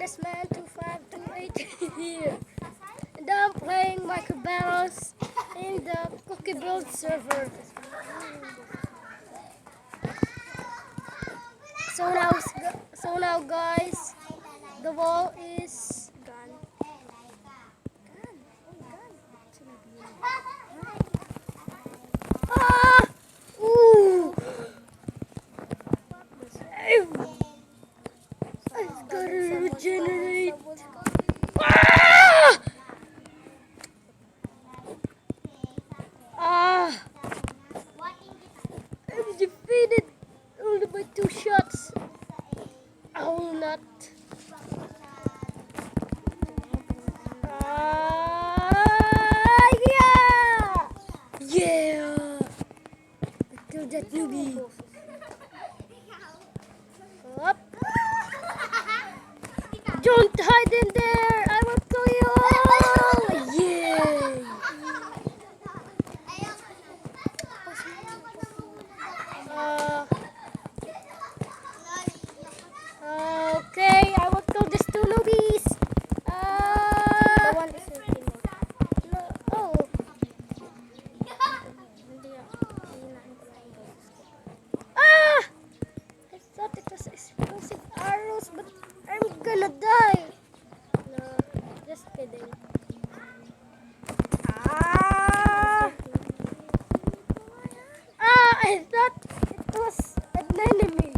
this man 2528 here. And I'm playing Micro Battles in the Cookie Build server. So now guys, the wall is gone. Ah! Ooh! I've got to regenerate. Ah! Ah! I'm defeated only by 2 shots. I will not. Yeah! Yeah! I killed that newbie. Up. Don't hide in there! I will kill you all! Yay! Okay, I will kill these 2 newbies. The one is no, oh. Ah! I thought it was explosive arrows, but I'm gonna die. No, just kidding. Ah! Ah! I thought it was an enemy.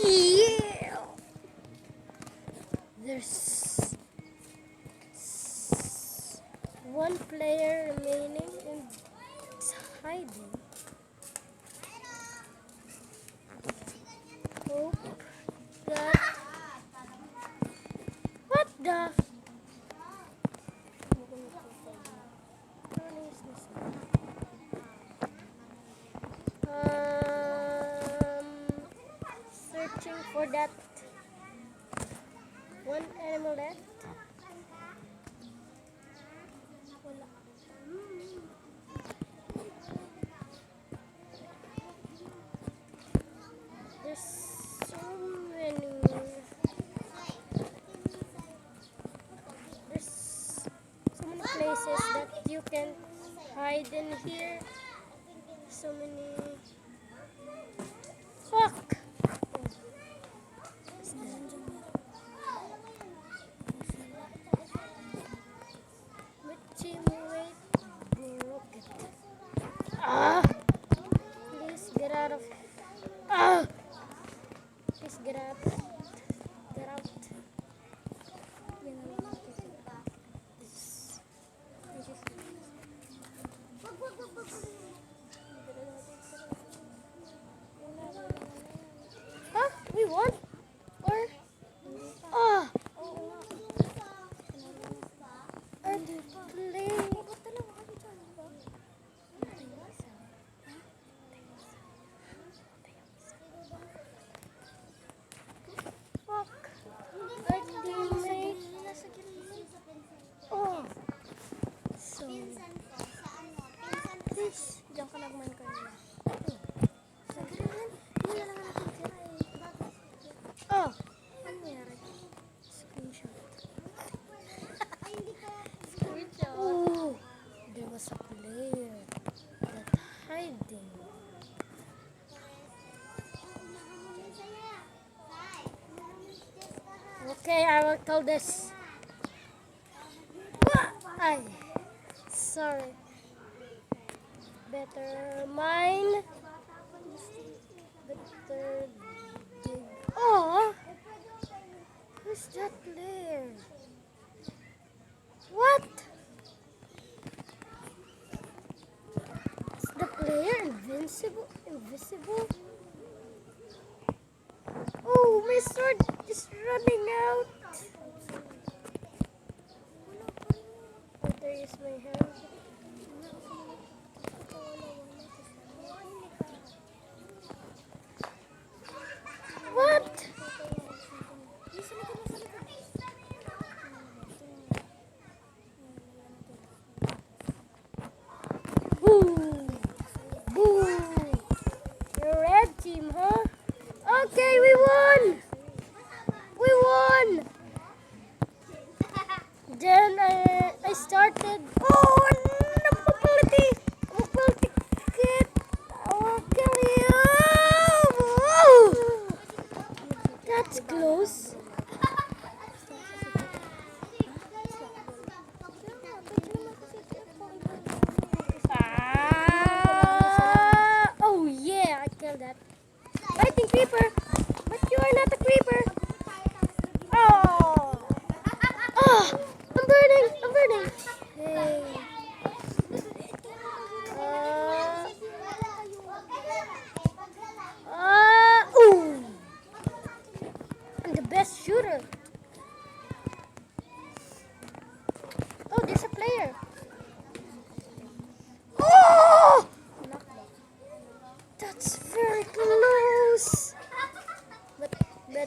Yeah! There's 1 player remaining and it's hiding. Hope that. What the? Searching for that 1 animal left. Wala. There's so many. There's so many places that you can hide in here. So many. Fuck! Ah! Please get out of. Ah! Please get out. Get out. Huh? We won? Or? Ah! Are they playing? Fuck. Our teammate. Oh. So. Please. Diyan ka nagman kanina. Oh. Ano nangyari? Screenshot. Oh. There was a player that hiding. Okay, I will kill this. Ay, sorry. Better mine. Better dig. Oh, who's that player? What? Is the player invincible? Invisible? Oh, my sword is running out. Oh, there is my hand. What? Boo! Boo!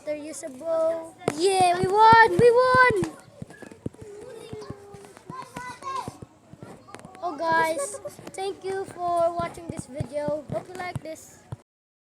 better use a bow. Yeah, we won! We won! Oh guys, thank you for watching this video. Hope you like this.